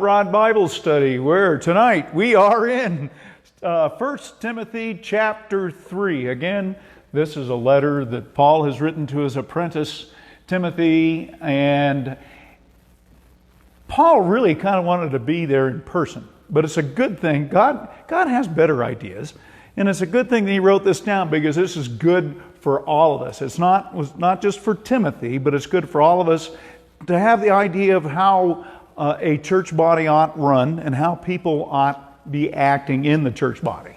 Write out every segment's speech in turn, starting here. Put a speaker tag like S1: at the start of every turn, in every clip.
S1: Rod Bible Study, where tonight we are in 1 Timothy chapter 3. Again, this is a letter that Paul has written to his apprentice Timothy, and Paul really kind of wanted to be there in person. But it's a good thing. God has better ideas, and it's a good thing that he wrote this down, because this is good for all of us. It was not just for Timothy, but it's good for all of us to have the idea of how a church body ought run and how people ought be acting in the church body.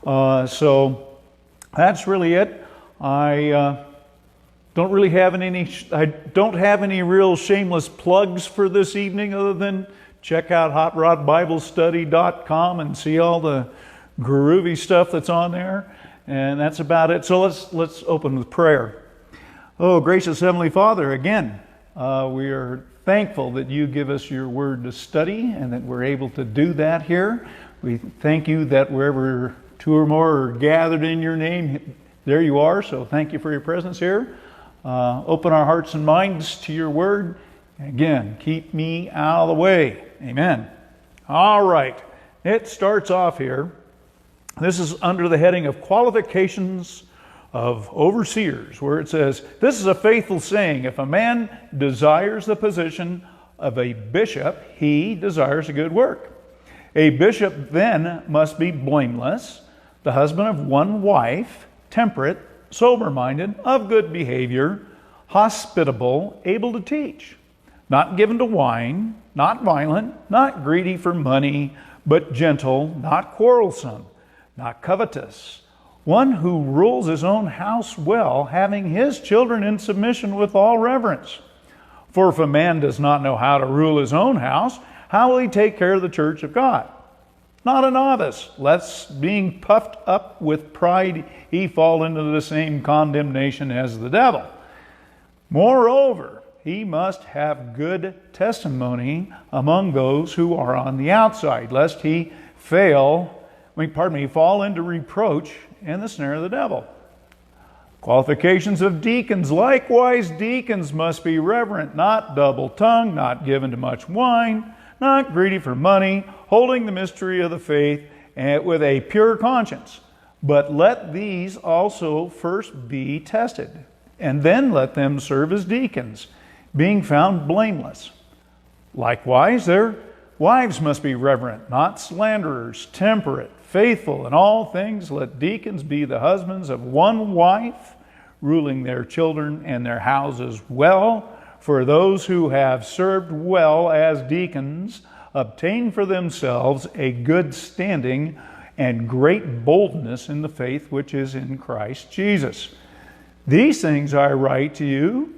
S1: So that's really it. I don't have any real shameless plugs for this evening, other than check out hotrodbiblestudy.com and see all the groovy stuff that's on there. And that's about it. So let's open with prayer. Oh, gracious Heavenly Father, again, we are thankful that you give us your word to study and that we're able to do that here. We thank you that wherever two or more are gathered in your name, there you are. So thank you for your presence here. Open our hearts and minds to your word. Again, keep me out of the way. Amen. All right. It starts off here. This is under the heading of qualifications of overseers, where it says, "This is a faithful saying. If a man desires the position of a bishop, he desires a good work. A bishop then must be blameless, the husband of one wife, temperate, sober-minded, of good behavior, hospitable, able to teach, not given to wine, not violent, not greedy for money, but gentle, not quarrelsome, not covetous, one who rules his own house well, having his children in submission with all reverence. For if a man does not know how to rule his own house, how will he take care of the church of God? Not a novice, lest being puffed up with pride he fall into the same condemnation as the devil. Moreover, he must have good testimony among those who are on the outside, lest he fall into reproach and the snare of the devil. Qualifications of deacons. Likewise, deacons must be reverent, not double-tongued, not given to much wine, not greedy for money, holding the mystery of the faith with a pure conscience. But let these also first be tested, and then let them serve as deacons, being found blameless. Likewise, their wives must be reverent, not slanderers, temperate, faithful in all things. Let deacons be the husbands of one wife, ruling their children and their houses well. For those who have served well as deacons obtain for themselves a good standing and great boldness in the faith which is in Christ Jesus. These things I write to you,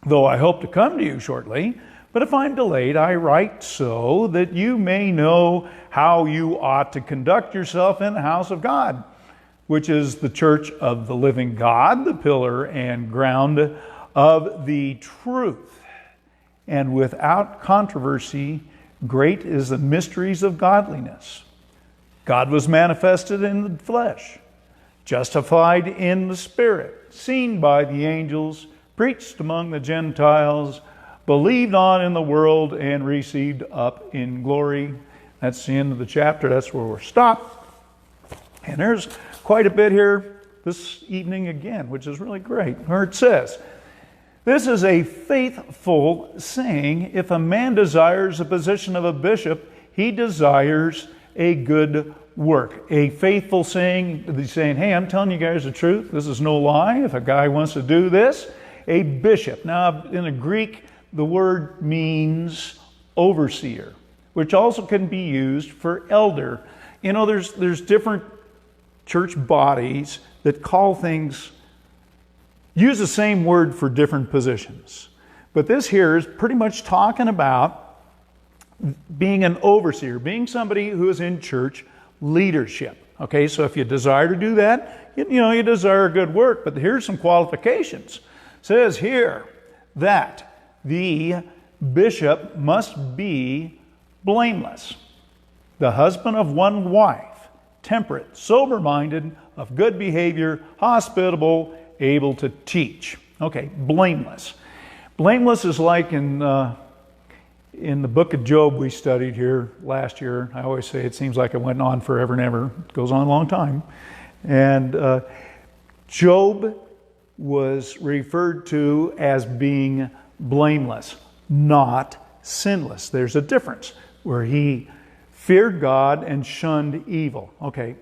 S1: though I hope to come to you shortly. But if I'm delayed, I write so that you may know how you ought to conduct yourself in the house of God, which is the church of the living God, the pillar and ground of the truth. And without controversy, great is the mysteries of godliness. God was manifested in the flesh, justified in the Spirit, seen by the angels, preached among the Gentiles, believed on in the world, and received up in glory." That's the end of the chapter. That's where we're stopped. And there's quite a bit here this evening again, which is really great, where it says, "This is a faithful saying. If a man desires the position of a bishop, he desires a good work." A faithful saying. He's saying, hey, I'm telling you guys the truth. This is no lie. If a guy wants to do this, a bishop. Now, in the Greek, the word means overseer, which also can be used for elder. You know, there's different church bodies that call things, use the same word for different positions. But this here is pretty much talking about being an overseer, being somebody who is in church leadership. Okay, so if you desire to do that, you desire good work. But here's some qualifications. It says here that the bishop must be blameless, the husband of one wife, temperate, sober-minded, of good behavior, hospitable, able to teach. Okay, blameless. Blameless is like in In the book of Job we studied here last year, I always say it seems like it went on forever and ever. It goes on a long time. And Job was referred to as being blameless, not sinless. There's a difference where he feared God and shunned evil. Okay,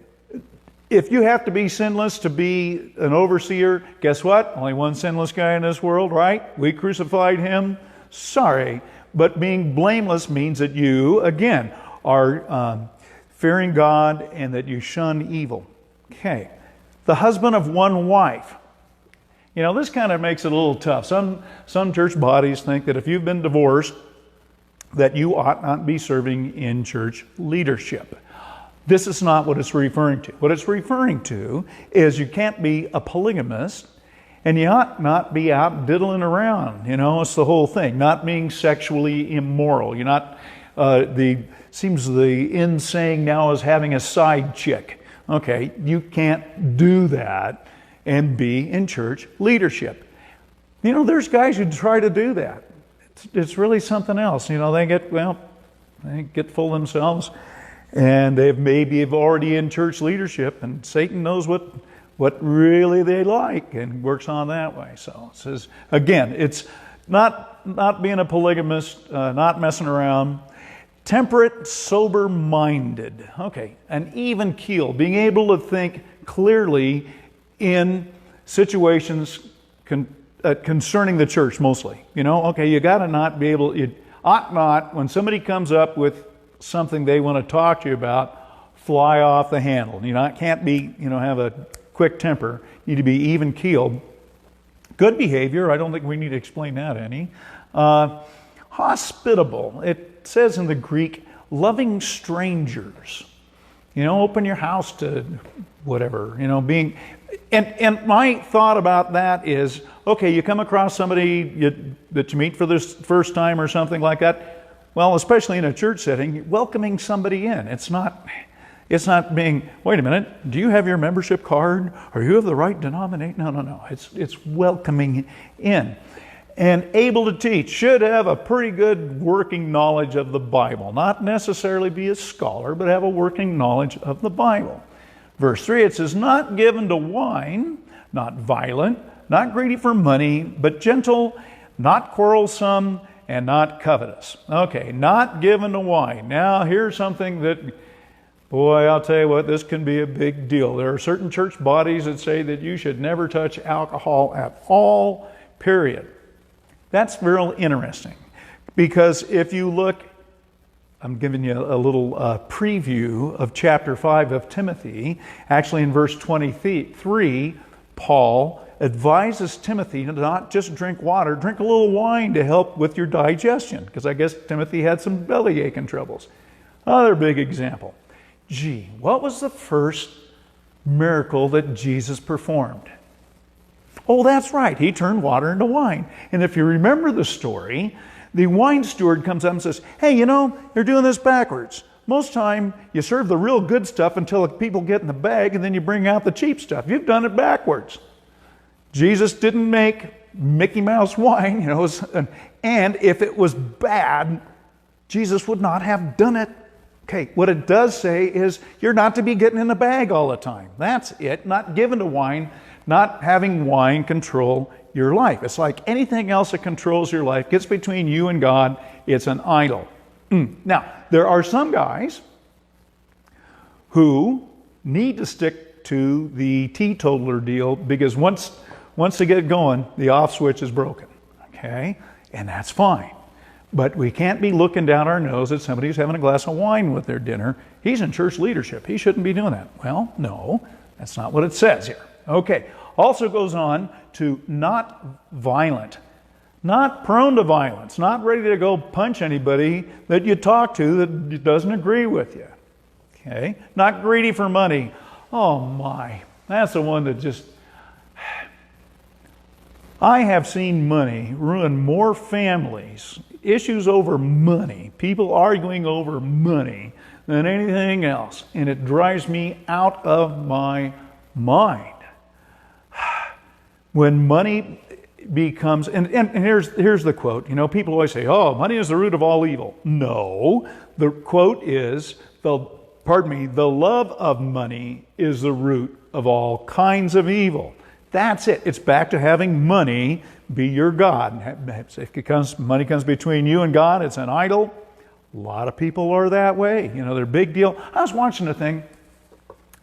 S1: if you have to be sinless to be an overseer, guess what? Only one sinless guy in this world, right? We crucified him. Sorry. But being blameless means that you, again, are fearing God and that you shun evil. Okay. The husband of one wife. You know, this kind of makes it a little tough. Some church bodies think that if you've been divorced, that you ought not be serving in church leadership. This is not what it's referring to. What it's referring to is you can't be a polygamist, and you ought not be out diddling around. You know, it's the whole thing. Not being sexually immoral. You're not, seems the in saying now is having a side chick. Okay, you can't do that and be in church leadership. You know, there's guys who try to do that. It's really something else. You know, they get full of themselves, and maybe have already in church leadership, and Satan knows what really they like and works on that way. So it says, again, it's not being a polygamist, not messing around. Temperate, sober-minded. Okay, an even keel, being able to think clearly in situations concerning the church mostly. You know, okay, you got to not be able, you ought not, when somebody comes up with something they want to talk to you about, fly off the handle. You know, can't be, have a quick temper. You need to be even keeled. Good behavior, I don't think we need to explain that any. Hospitable. It says in the Greek, loving strangers. You know, open your house to whatever, being... And my thought about that is, okay, you come across somebody that you meet for the first time or something like that. Well, especially in a church setting, welcoming somebody in. It's not being, wait a minute, do you have your membership card? Or you have the right denomination? No. It's welcoming in. And able to teach. Should have a pretty good working knowledge of the Bible. Not necessarily be a scholar, but have a working knowledge of the Bible. Verse 3, it says, not given to wine, not violent, not greedy for money, but gentle, not quarrelsome, and not covetous. Okay, not given to wine. Now, here's something that, boy, I'll tell you what, this can be a big deal. There are certain church bodies that say that you should never touch alcohol at all, period. That's real interesting. Because if you look, I'm giving you a little preview of chapter 5 of Timothy. Actually, in verse 23, Paul advises Timothy to not just drink water, drink a little wine to help with your digestion, because I guess Timothy had some belly aching troubles. Another big example. What was the first miracle that Jesus performed? Oh, that's right. He turned water into wine. And if you remember the story, the wine steward comes up and says, hey, you're doing this backwards. Most time you serve the real good stuff until people get in the bag, and then you bring out the cheap stuff. You've done it backwards. Jesus didn't make Mickey Mouse wine, and if it was bad, Jesus would not have done it. Okay, what it does say is you're not to be getting in the bag all the time. That's it. Not given to wine, not having wine control your life. It's like anything else that controls your life, gets between you and God, it's an idol. Now, there are some guys who need to stick to the teetotaler deal because once they get going, the off switch is broken. Okay? And that's fine. But we can't be looking down our nose at somebody who's having a glass of wine with their dinner. He's in church leadership. He shouldn't be doing that. Well, no, that's not what it says here. Okay. Also goes on to not violent, not prone to violence, not ready to go punch anybody that you talk to that doesn't agree with you. Okay? Not greedy for money. Oh my, that's the one that just... I have seen money ruin more families, issues over money, people arguing over money than anything else. And it drives me out of my mind. When money, becomes, and here's the quote. People always say, oh, money is the root of all evil. No, the quote is, the love of money is the root of all kinds of evil. That's it. It's back to having money be your God. If money comes between you and God, it's an idol. A lot of people are that way. They're a big deal. I was watching a thing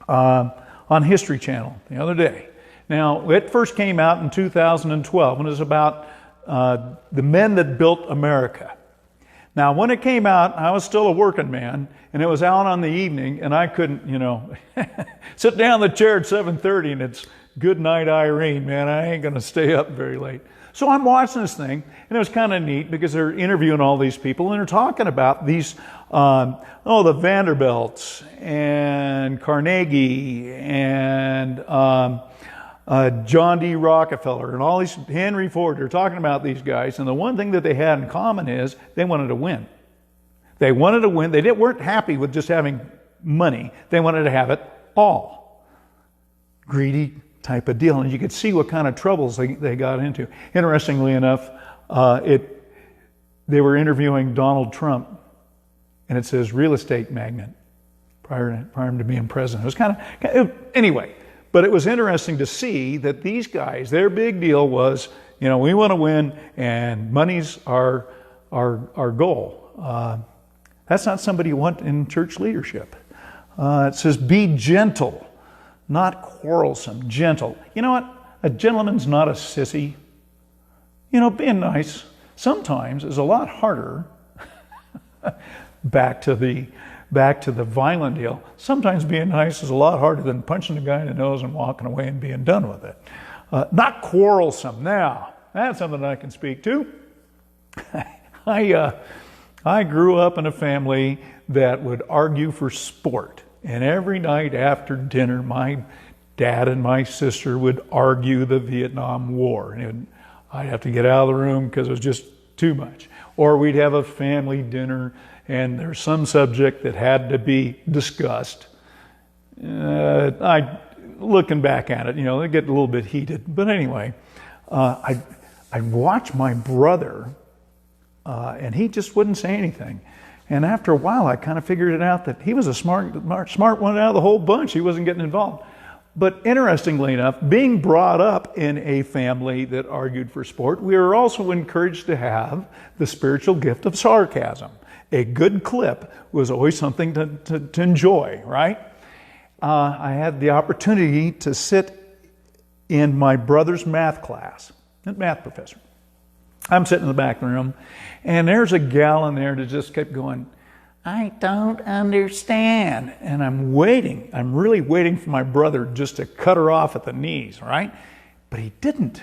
S1: on History Channel the other day. Now, it first came out in 2012, and it was about the men that built America. Now, when it came out, I was still a working man, and it was out on the evening, and I couldn't, sit down in the chair at 7:30, and it's good night, Irene, man. I ain't going to stay up very late. So I'm watching this thing, and it was kind of neat because they're interviewing all these people, and they're talking about these, the Vanderbilts and Carnegie and John D. Rockefeller and all these, Henry Ford. They're talking about these guys, and the one thing that they had in common is they wanted to win. They wanted to win. They weren't happy with just having money. They wanted to have it all. Greedy type of deal, and you could see what kind of troubles they got into. Interestingly enough, they were interviewing Donald Trump, and it says real estate magnate prior to being president. It was kind of anyway, but it was interesting to see that these guys, their big deal was, we want to win, and money's our goal. That's not somebody you want in church leadership. It says be gentle. Not quarrelsome, gentle. You know what? A gentleman's not a sissy. Being nice sometimes is a lot harder. back to the violent deal. Sometimes being nice is a lot harder than punching a guy in the nose and walking away and being done with it. Not quarrelsome. Now, that's something I can speak to. I grew up in a family that would argue for sport. And every night after dinner, my dad and my sister would argue the Vietnam War. And I'd have to get out of the room because it was just too much. Or we'd have a family dinner and there's some subject that had to be discussed. Looking back at it, they get a little bit heated. But anyway, I'd watch my brother and he just wouldn't say anything. And after a while, I kind of figured it out that he was a smart one out of the whole bunch. He wasn't getting involved. But interestingly enough, being brought up in a family that argued for sport, we were also encouraged to have the spiritual gift of sarcasm. A good clip was always something to enjoy, right? I had the opportunity to sit in my brother's math class, math professor. I'm sitting in the back of the room, and there's a gal in there that just kept going, I don't understand. And I'm really waiting for my brother just to cut her off at the knees, right? But he didn't.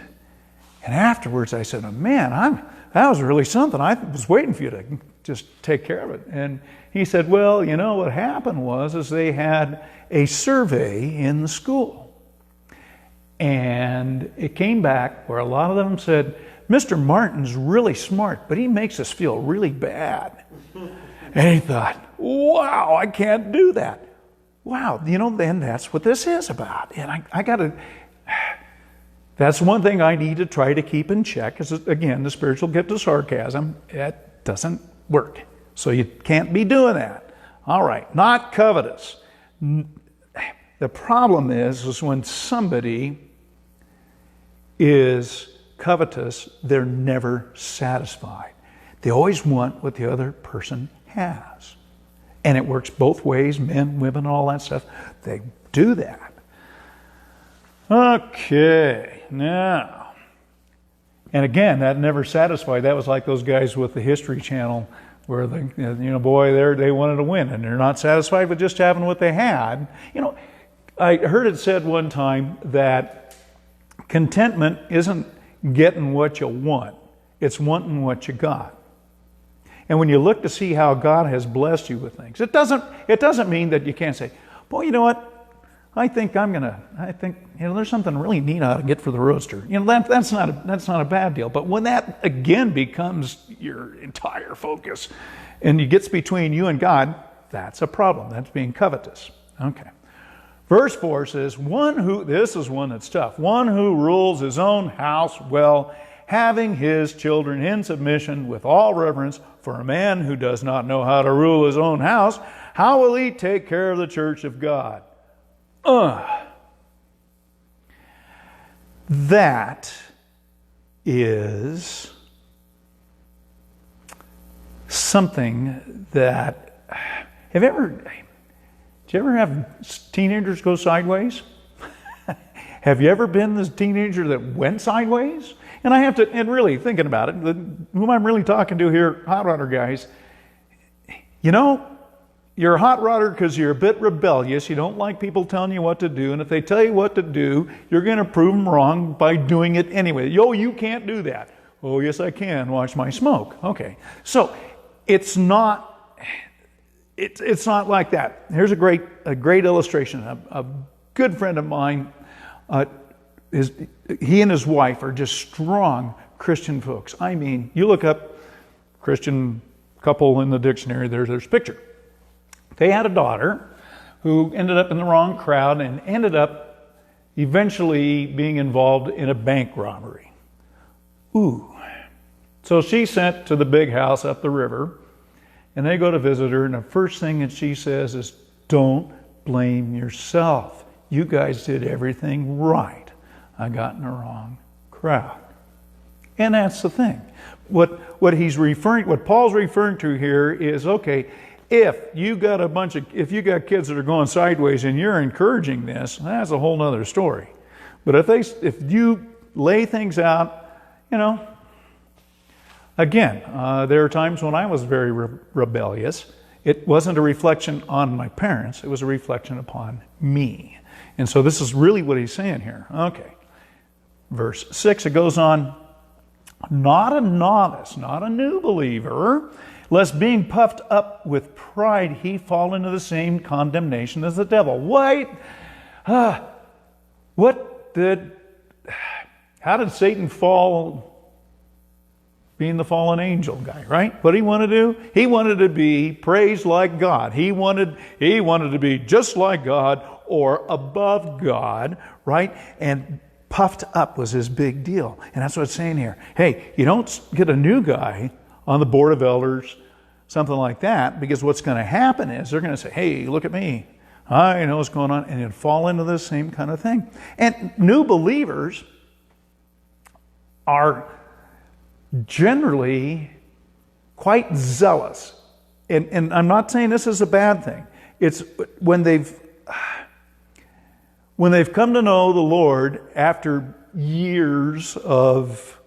S1: And afterwards I said, man, that was really something. I was waiting for you to just take care of it. And he said, well, what happened was they had a survey in the school. And it came back where a lot of them said, Mr. Martin's really smart, but he makes us feel really bad. And he thought, wow, I can't do that. Wow, then that's what this is about. And I got to, that's one thing I need to try to keep in check, is, again, the spiritual gift of sarcasm. It doesn't work. So you can't be doing that. All right, not covetous. The problem is when somebody is covetous, they're never satisfied. They always want what the other person has. And it works both ways, men, women, all that stuff. They do that. Okay, now. And again, that never satisfied. That was like those guys with the History Channel where they wanted to win and they're not satisfied with just having what they had. I heard it said one time that contentment isn't getting what you want. It's wanting what you got. And when you look to see how God has blessed you with things, it doesn't mean that you can't say, boy, you know what? I think there's something really neat I ought to get for the roaster. That's not a bad deal. But when that again becomes your entire focus and it gets between you and God, that's a problem. That's being covetous. Okay. Verse 4 says, this is one that's tough, one who rules his own house well, having his children in submission with all reverence. For a man who does not know how to rule his own house, how will he take care of the church of God? That is something that, did you ever have teenagers go sideways? Have you ever been this teenager that went sideways? And I have to, and really thinking about it, whom I'm really talking to here, hot rodder guys, you know, you're a hot rodder because you're a bit rebellious. You don't like people telling you what to do. And if they tell you what to do, you're going to prove them wrong by doing it anyway. You can't do that. Oh, yes, I can. Watch my smoke. Okay. So it's not like that. Here's a great illustration. A good friend of mine, he and his wife are just strong Christian folks. I mean, you look up Christian couple in the dictionary, there's a picture. They had a daughter who ended up in the wrong crowd and ended up eventually being involved in a bank robbery. Ooh. So she's sent to the big house up the river, and they go to visit her, and the first thing that she says is, don't blame yourself. You guys did everything right. I got in the wrong crowd. And that's the thing. What Paul's referring to here is, okay, if you got kids that are going sideways and you're encouraging this, that's a whole nother story. But if you lay things out, you know, again, there are times when I was very rebellious. It wasn't a reflection on my parents. It was a reflection upon me. And so this is really what he's saying here. Okay. Verse 6, it goes on, not a novice, not a new believer, lest being puffed up with pride, he fall into the same condemnation as the devil. How did Satan fall being the fallen angel guy, right? What did he want to do? He wanted to be praised like God. He wanted to be just like God or above God, right? And puffed up was his big deal. And that's what it's saying here. Hey, you don't get a new guy on the board of elders, something like that, because what's going to happen is they're going to say, hey, look at me. I know what's going on. And it'll fall into the same kind of thing. And new believers are generally quite zealous. And I'm not saying this is a bad thing. It's when they've come to know the Lord after years of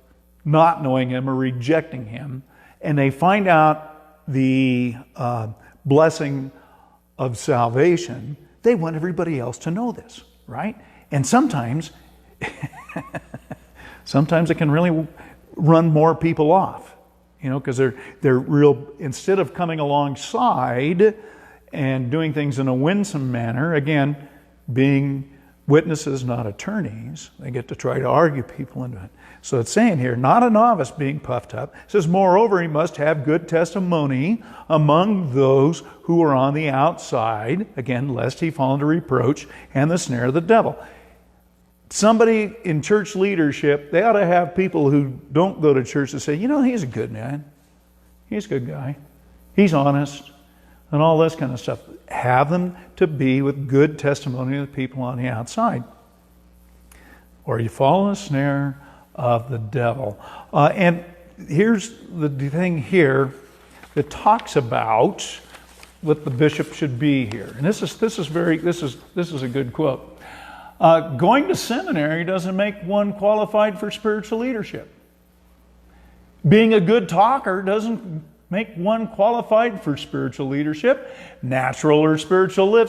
S1: not knowing Him or rejecting Him, and they find out the blessing of salvation, they want everybody else to know this, right? And sometimes it can really run more people off, you know, because they're real, instead of coming alongside and doing things in a winsome manner, again, being witnesses, not attorneys, they get to try to argue people into it. So it's saying here, not a novice being puffed up. It says, moreover, he must have good testimony among those who are on the outside, again, lest he fall into reproach and the snare of the devil. Somebody in church leadership, they ought to have people who don't go to church to say, you know, he's a good man. He's a good guy. He's honest. And all this kind of stuff. Have them to be with good testimony of the people on the outside. Or you fall in the snare of the devil. And here's the thing here that talks about what the bishop should be here. And this is a good quote. Going to seminary doesn't make one qualified for spiritual leadership. Being a good talker doesn't make one qualified for spiritual leadership. Natural or spiritual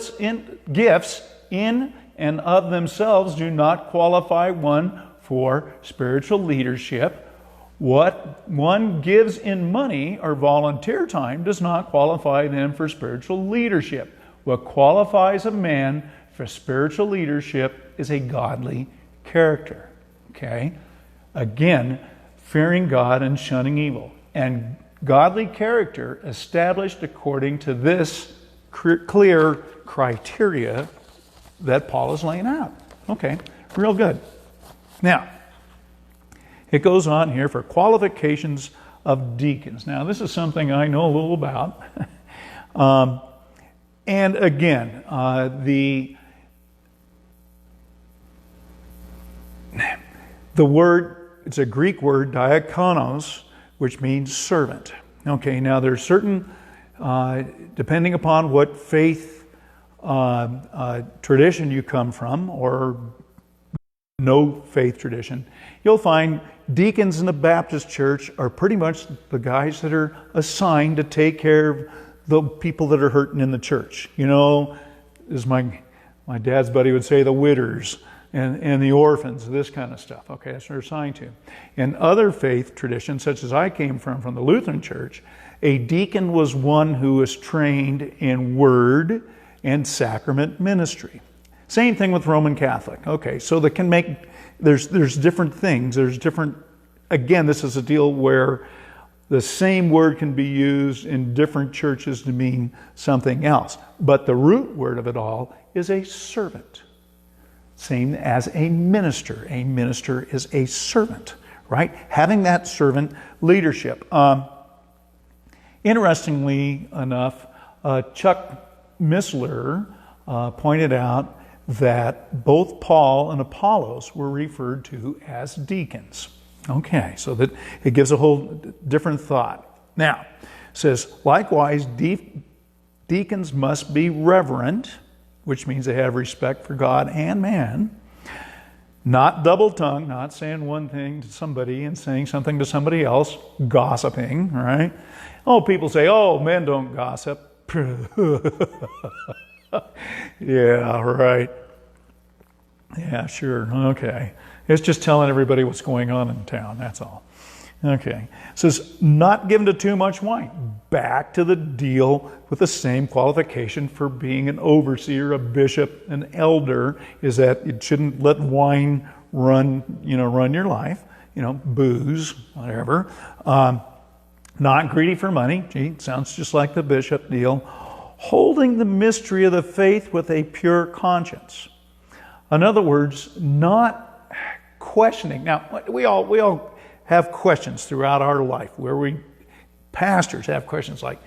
S1: gifts in and of themselves do not qualify one for spiritual leadership. What one gives in money or volunteer time does not qualify them for spiritual leadership. What qualifies a man for spiritual leadership is a godly character. Okay? Again, fearing God and shunning evil. And godly character established according to this clear criteria that Paul is laying out. Okay, real good. Now, it goes on here for qualifications of deacons. Now, this is something I know a little about. And again, the word, it's a Greek word, diakonos, which means servant. Okay, now there's certain, depending upon what faith tradition you come from, or no faith tradition, you'll find deacons in the Baptist church are pretty much the guys that are assigned to take care of the people that are hurting in the church. You know, as my dad's buddy would say, the widows and the orphans, this kind of stuff. Okay, that's what they're assigned to. In other faith traditions, such as I came from the Lutheran church, a deacon was one who was trained in word and sacrament ministry. Same thing with Roman Catholic. Okay, so they can make, there's different things. There's different, again, this is a deal where the same word can be used in different churches to mean something else. But the root word of it all is a servant. Same as a minister. A minister is a servant, right? Having that servant leadership. Interestingly enough, Chuck Missler pointed out that both Paul and Apollos were referred to as deacons. Okay, so that it gives a whole different thought. Now, it says, likewise, deacons must be reverent, which means they have respect for God and man, not double-tongued, not saying one thing to somebody and saying something to somebody else, gossiping, right? Oh, people say, oh, men don't gossip. Yeah, right. Yeah, sure, okay. It's just telling everybody what's going on in town, that's all. Okay. It says, not given to too much wine. Back to the deal with the same qualification for being an overseer, a bishop, an elder, is that it shouldn't let wine run your life, booze, whatever. Not greedy for money. Gee, sounds just like the bishop deal. Holding the mystery of the faith with a pure conscience. In other words, not questioning. Now, we all have questions throughout our life where pastors have questions like,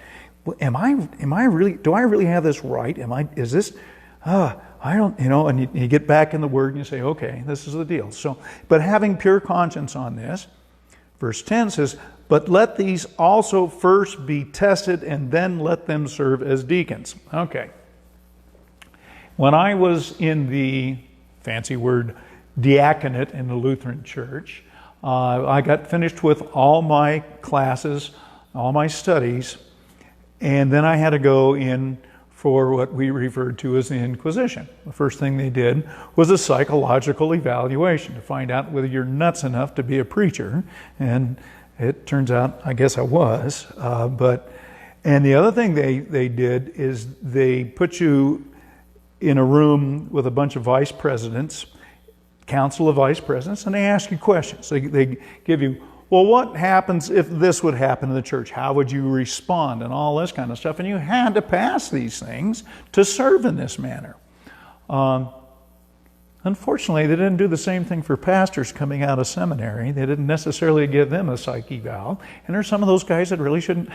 S1: well, do I really have this right? I don't, and you get back in the Word and you say, okay, this is the deal. So, but having pure conscience on this, verse 10 says, but let these also first be tested and then let them serve as deacons. Okay. When I was in the, fancy word, diaconate in the Lutheran church, I got finished with all my classes, all my studies, and then I had to go in for what we referred to as the Inquisition. The first thing they did was a psychological evaluation to find out whether you're nuts enough to be a preacher, and it turns out, I guess I was. And the other thing they did is they put you in a room with a bunch of vice presidents, council of vice presidents, and they ask you questions. They give you, well, what happens if this would happen in the church? How would you respond? And all this kind of stuff. And you had to pass these things to serve in this manner. Unfortunately, they didn't do the same thing for pastors coming out of seminary. They didn't necessarily give them a psych eval. And there's some of those guys that really shouldn't.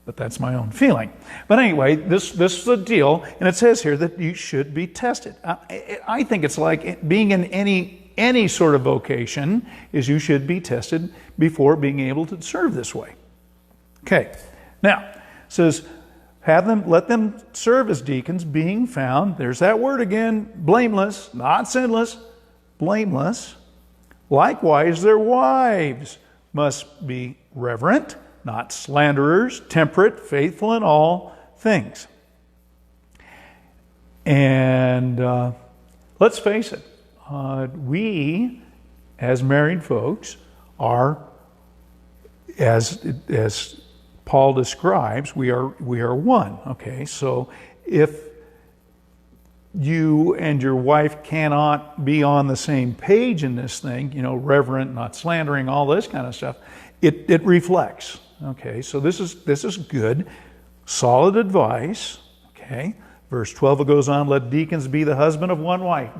S1: But that's my own feeling. But anyway, this is the deal. And it says here that you should be tested. I think it's like being in any sort of vocation is you should be tested before being able to serve this way. Okay. Now, it says, let them serve as deacons, being found, there's that word again, blameless, not sinless, blameless. Likewise, their wives must be reverent, not slanderers, temperate, faithful in all things. And let's face it, we, as married folks, are, as Paul describes, we are one. Okay, so if you and your wife cannot be on the same page in this thing, reverent, not slandering, all this kind of stuff, it reflects. Okay, so this is good, solid advice. Okay, Verse 12 it goes on, let deacons be the husband of one wife.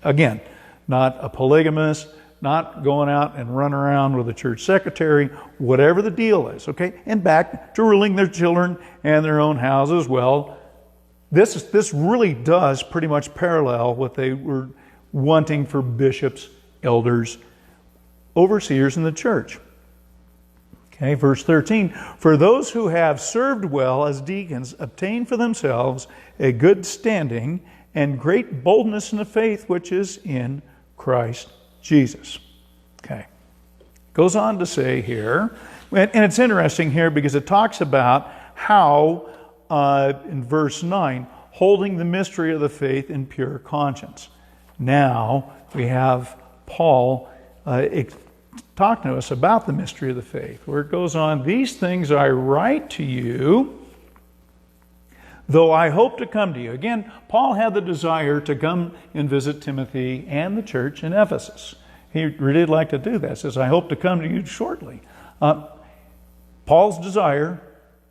S1: Again, not a polygamist, not going out and run around with a church secretary, whatever the deal is, okay? And back to ruling their children and their own houses. Well, this really does pretty much parallel what they were wanting for bishops, elders, overseers in the church. Okay, verse 13, for those who have served well as deacons obtain for themselves a good standing and great boldness in the faith which is in Christ Jesus. Okay, goes on to say here, and it's interesting here because it talks about how, in verse 9, holding the mystery of the faith in pure conscience. Now we have Paul talking to us about the mystery of the faith, where it goes on, these things I write to you, though I hope to come to you. Again, Paul had the desire to come and visit Timothy and the church in Ephesus. He really liked to do that. He says, I hope to come to you shortly. Paul's desire,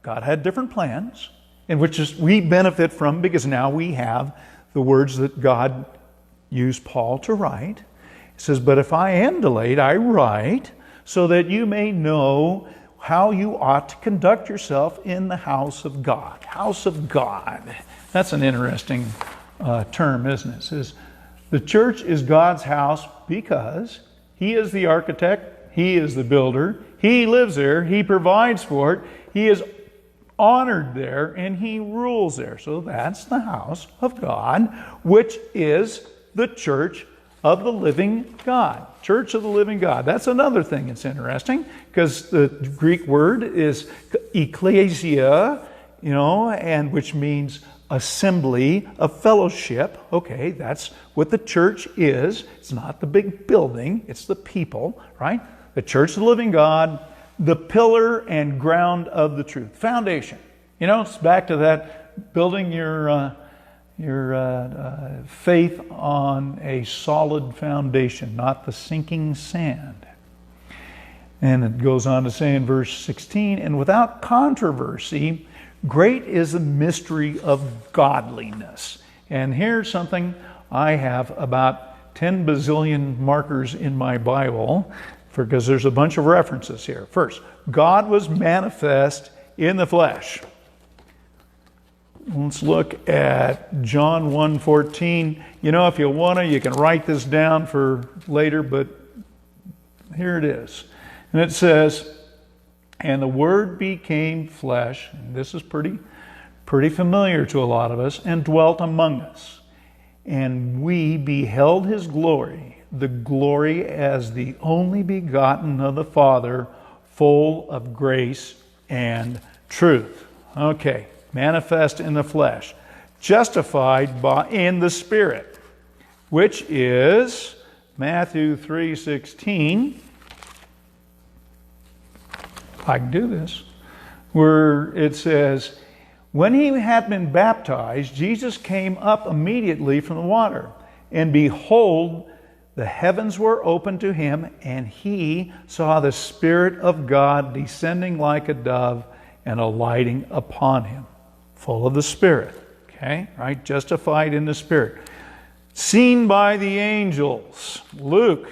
S1: God had different plans, in which we benefit from because now we have the words that God used Paul to write. He says, but if I am delayed, I write so that you may know how you ought to conduct yourself in the house of God. House of God. That's an interesting term, isn't it? It says, the church is God's house because He is the architect, He is the builder, He lives there, He provides for it, He is honored there, and He rules there. So that's the house of God, which is the church of the living God. Church of the living God. That's another thing that's interesting, because the Greek word is ecclesia, and which means assembly, a fellowship. Okay, that's what the church is. It's not the big building, it's the people, right? The church of the living God, the pillar and ground of the truth. Foundation. It's back to that building your faith on a solid foundation, not the sinking sand. And it goes on to say in verse 16, and without controversy, great is the mystery of godliness. And here's something I have about 10 bazillion markers in my Bible, because there's a bunch of references here. First, God was manifest in the flesh. Let's look at John 1:14. If you want to, you can write this down for later, but here it is. And it says, and the Word became flesh, and this is pretty familiar to a lot of us, and dwelt among us. And we beheld His glory, the glory as the only begotten of the Father, full of grace and truth. Okay. Manifest in the flesh, justified in the Spirit, which is Matthew 3:16. I can do this, where it says, when He had been baptized, Jesus came up immediately from the water, and behold, the heavens were opened to Him, and He saw the Spirit of God descending like a dove and alighting upon Him. Full of the Spirit, okay, right? Justified in the Spirit. Seen by the angels. Luke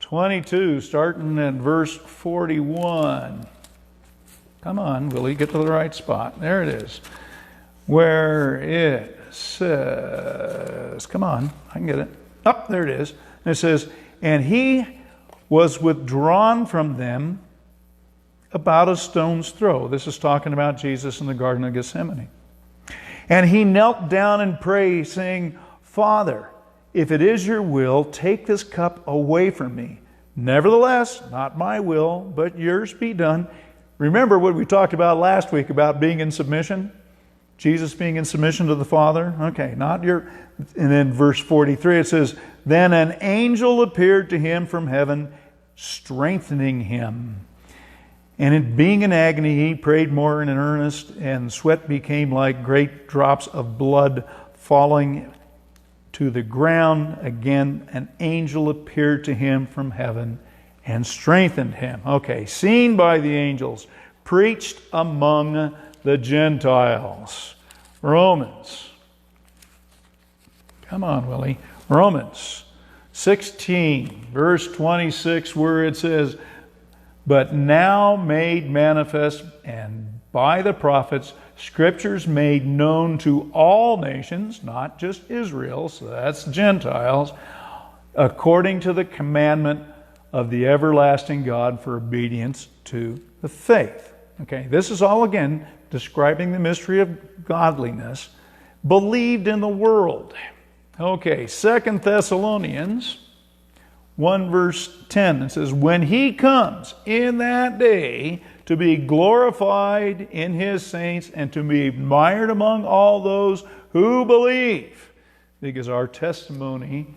S1: 22, starting at verse 41. Come on, Willie, get to the right spot. There it is. Where it says, come on, I can get it. Oh, there it is. And it says, and He was withdrawn from them about a stone's throw. This is talking about Jesus in the Garden of Gethsemane. And He knelt down and prayed, saying, Father, if it is your will, take this cup away from me. Nevertheless, not my will, but yours be done. Remember what we talked about last week about being in submission? Jesus being in submission to the Father? Okay, not your... And then verse 43, it says, then an angel appeared to him from heaven, strengthening him. And in being in agony, he prayed more in earnest, and sweat became like great drops of blood falling to the ground. Again, an angel appeared to him from heaven and strengthened him. Okay, seen by the angels, preached among the Gentiles. Romans Come on, Willie. Romans 16, verse 26, where it says, "But now made manifest and by the prophets, scriptures made known to all nations," not just Israel, so that's Gentiles, "according to the commandment of the everlasting God for obedience to the faith." Okay, this is all again describing the mystery of godliness believed in the world. Okay, 2 Thessalonians 1 verse 10, it says, "When he comes in that day to be glorified in his saints and to be admired among all those who believe," because our testimony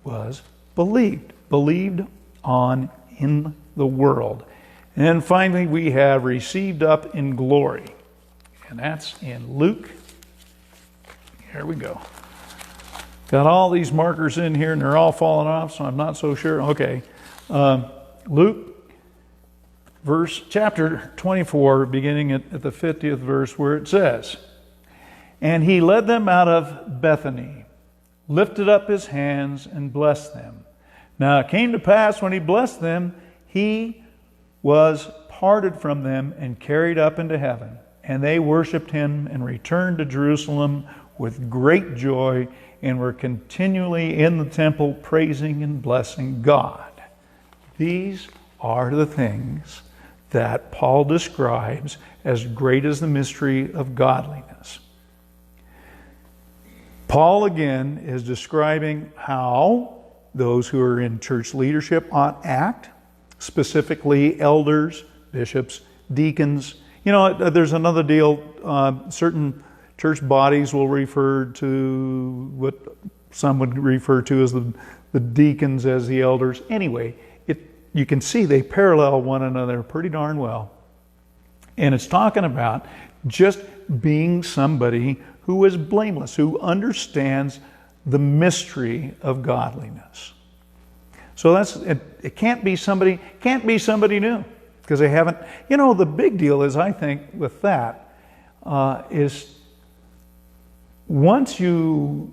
S1: was believed on in the world. And then finally we have received up in glory. And that's in Luke. Here we go. Got all these markers in here and they're all falling off, so I'm not so sure. Okay. Luke, chapter 24, beginning at the 50th verse, where it says, "And he led them out of Bethany, lifted up his hands and blessed them. Now it came to pass when he blessed them, he was parted from them and carried up into heaven. And they worshipped him and returned to Jerusalem with great joy and were continually in the temple praising and blessing God." These are the things that Paul describes as great as the mystery of godliness. Paul again is describing how those who are in church leadership ought act, specifically elders, bishops, deacons. You know, there's another deal. Certain church bodies will refer to what some would refer to as the deacons as the elders. Anyway, you can see they parallel one another pretty darn well. And it's talking about just being somebody who is blameless, who understands the mystery of godliness. So it can't be somebody new because they haven't. You know, the big deal is, I think, with that is once you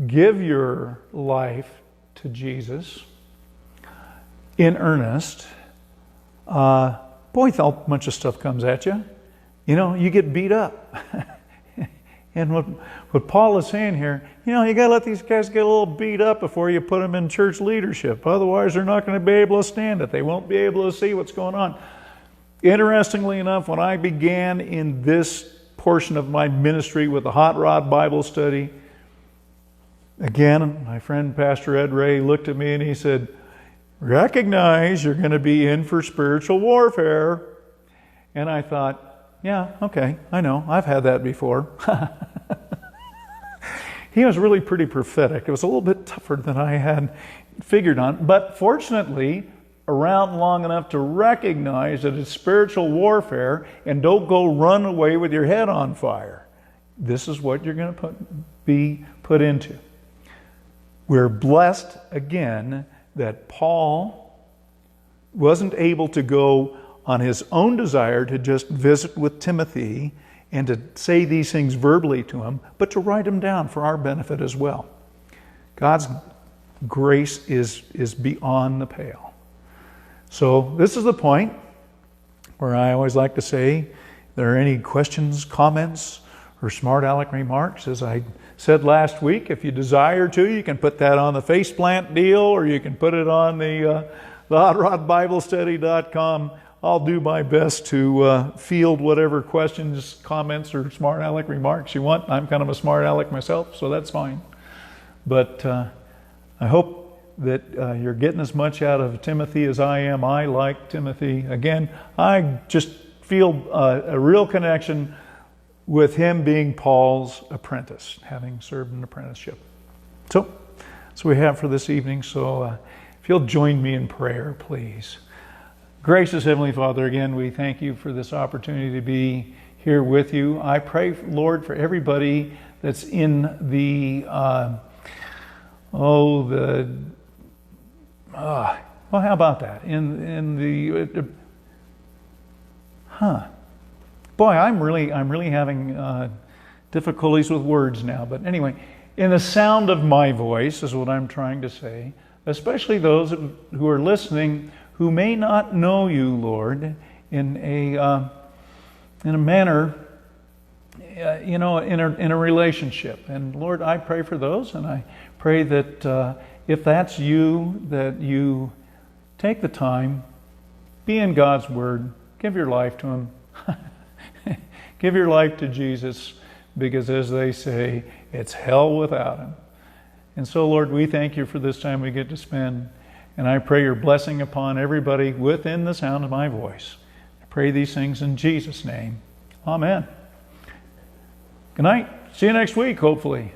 S1: give your life to Jesus in earnest, boy, a whole bunch of stuff comes at you. You know, you get beat up. And what Paul is saying here, you know, you got to let these guys get a little beat up before you put them in church leadership. Otherwise, they're not going to be able to stand it. They won't be able to see what's going on. Interestingly enough, when I began in this portion of my ministry with the Hot Rod Bible Study, again, my friend Pastor Ed Ray looked at me and he said, "Recognize you're going to be in for spiritual warfare." And I thought, yeah, okay, I know. I've had that before. He was really pretty prophetic. It was a little bit tougher than I had figured on. But fortunately, around long enough to recognize that it's spiritual warfare and don't go run away with your head on fire. This is what you're going to be put into. We're blessed, again, that Paul wasn't able to go on his own desire to just visit with Timothy and to say these things verbally to him, but to write them down for our benefit as well. God's grace is beyond the pale. So this is the point where I always like to say, if there are any questions, comments, or smart aleck remarks, as I said last week, if you desire to, you can put that on the faceplant deal, or you can put it on the HotRodBibleStudy.com. I'll do my best to field whatever questions, comments, or smart aleck remarks you want. I'm kind of a smart aleck myself, so that's fine. But I hope that you're getting as much out of Timothy as I am. I like Timothy. Again, I just feel a real connection with him being Paul's apprentice, having served an apprenticeship. So, that's what we have for this evening. So, if you'll join me in prayer, please. Gracious Heavenly Father, again, we thank you for this opportunity to be here with you. I pray, Lord, for everybody that's in the, well, how about that? Boy, I'm really having difficulties with words now. But anyway, in the sound of my voice, is what I'm trying to say, especially those who are listening who may not know you, Lord, in a manner, in a relationship. And Lord, I pray for those, and I pray that if that's you, that you take the time, be in God's Word, give your life to Him, give your life to Jesus, because as they say, it's hell without Him. And so, Lord, we thank you for this time we get to spend, and I pray your blessing upon everybody within the sound of my voice. I pray these things in Jesus' name. Amen. Good night. See you next week, hopefully.